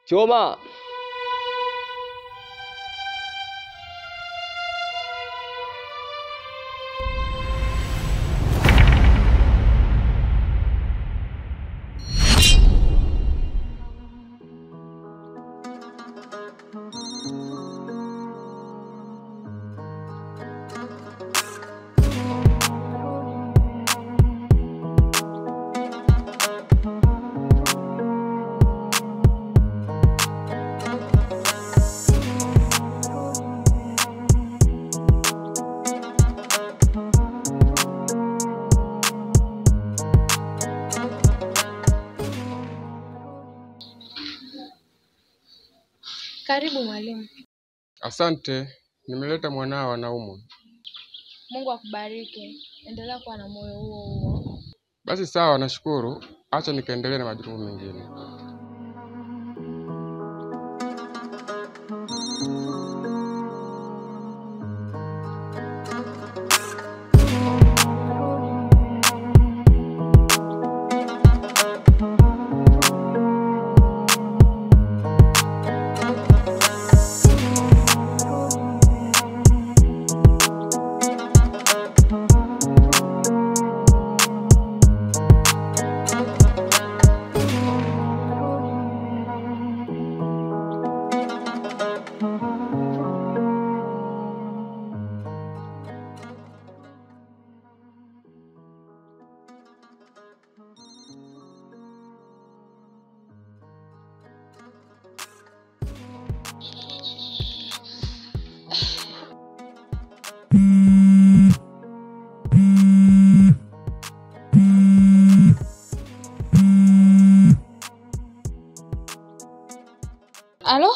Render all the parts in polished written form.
Choma. Karibu mwalimu. Asante, nimeleta mwanao anaumwa. Mungu akubariki. Endelea kuwa na moyo huo huo. Basi sawa, nashukuru. Acha nikaendelee na majukumu mengine. Alo?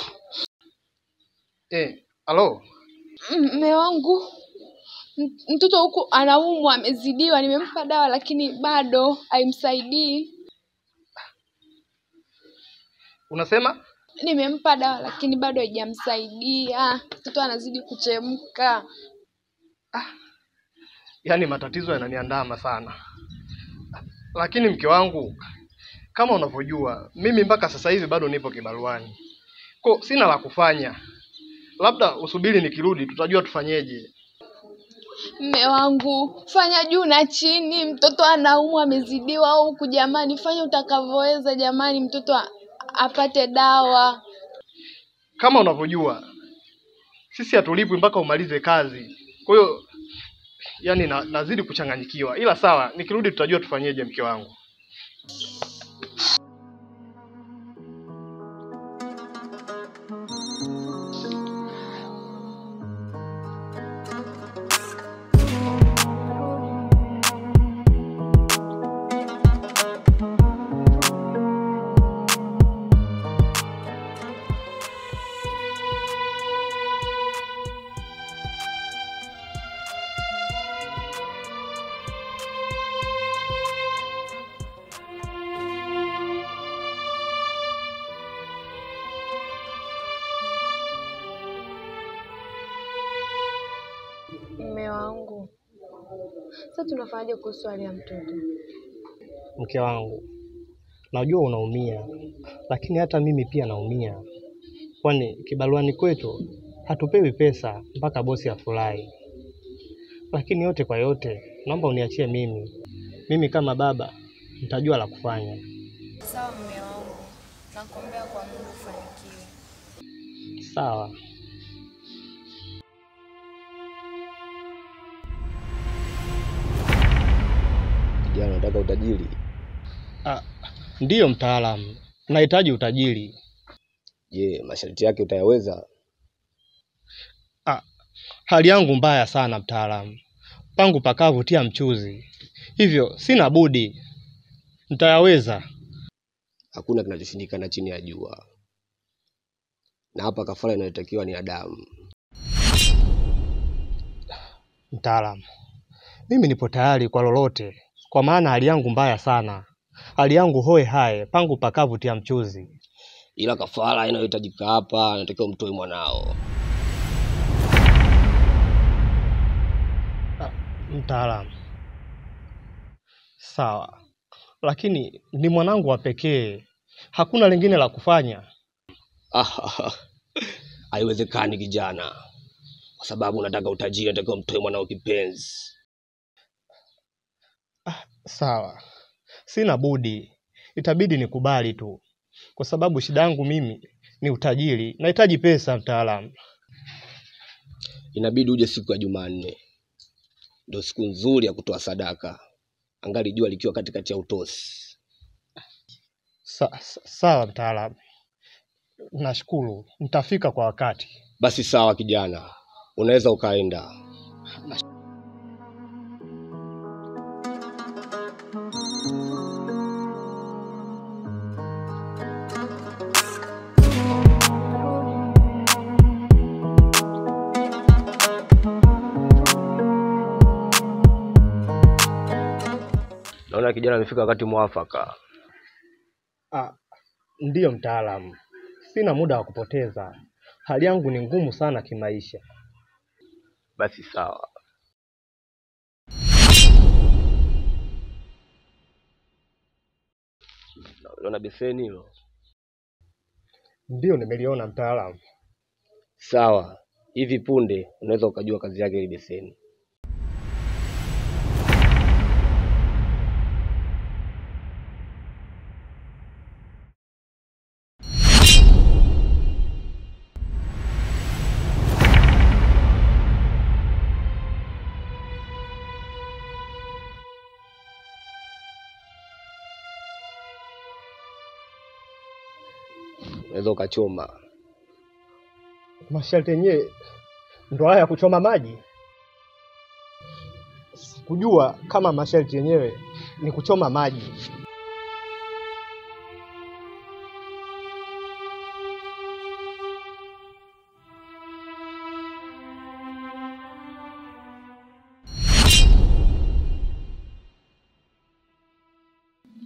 Alo. Mume wangu. Mtoto huku anaumwa, amezidiwa, nimempa dawa lakini bado haimsaidii. Unasema? Nimempa dawa lakini bado haijamsaidia. Mtoto anazidi kuchemka. Yaani matatizo yananiandama sana. Lakini mke wangu, kama unavyojua, mimi mpaka sasa hivi bado nipo kibaruani. Kwa sina la kufanya. Labda usubiri nikirudi tutajua tufanyeje. Mume wangu, fanya juu na chini, mtoto anaumwa, amezidiwa huku jamani, fanya utakavyoweza jamani, mtoto apate dawa. Kama unavyojua, sisi hatulipwi mpaka umalize kazi. Kwa hiyo yani nazidi kuchanganyikiwa. Ila sawa, nikirudi tutajua tufanyeje mke wangu. Mume wangu, sasa tunafanyaje kuhusu hali ya mtoto? Mke wangu, najua unaumia, lakini hata mimi pia naumia. Kwani kibaruani kwetu hatupewi pesa mpaka bosi afurahi. Lakini yote kwa yote, naomba uniachie mimi. Mimi kama baba nitajua la kufanya. Sawa mume wangu, nakuombea kwa Mungu ufanikiwe. Sawa. Kijana unataka utajiri? Ndiyo mtaalamu. Nahitaji utajiri. Je, masharti yake utayaweza? Hali yangu mbaya sana mtaalamu. Pangu pakavu tia mchuzi. Hivyo sina budi. Nitayaweza. Hakuna kinachoshindikana chini ya jua. Na hapa kafara inayotakiwa ni Adamu. Mtaalamu, mimi nipo tayari kwa lolote, kwa maana hali yangu mbaya sana. Hali yangu hoe hae, pangu pakavu tia mchuzi. Ila kafara inayohitajika hapa inatakiwa mtoe mwanao. Mtaalamu, sawa, lakini ni mwanangu wa pekee. Hakuna lingine la kufanya. Haiwezekani kijana, kwa sababu unataka utajiri, unataka umtoe mwanao kipenzi. Sawa, sina budi, itabidi nikubali tu, kwa sababu shida yangu mimi ni utajiri, nahitaji pesa mtaalamu. Inabidi uje siku ya Jumanne, ndio siku nzuri ya kutoa sadaka, angali jua likiwa katikati ya utosi. Sawa mtaalamu, nashukuru, nitafika kwa wakati. Basi sawa kijana, unaweza ukaenda. Naona kijana amefika wakati mwafaka. Ndiyo mtaalamu, sina muda wa kupoteza, hali yangu ni ngumu sana kimaisha. Basi sawa. Unaona beseni hilo? Ndiyo, nimeliona mtaalamu. Sawa, hivi punde unaweza ukajua kazi yake ile beseni. Unaweza ukachoma. Masharti yenyewe ndo haya kuchoma maji? Sikujua kama masharti yenyewe ni kuchoma maji.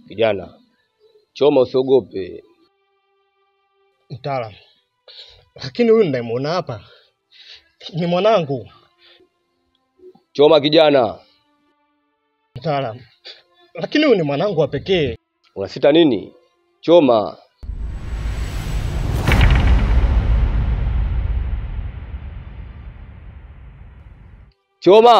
Kijana, choma, usiogope. Mtaalamu, lakini huyu ninayemuona hapa ni mwanangu. Choma kijana. Mtaalamu, lakini huyu ni mwanangu wa pekee. Unasita nini? Choma. Choma.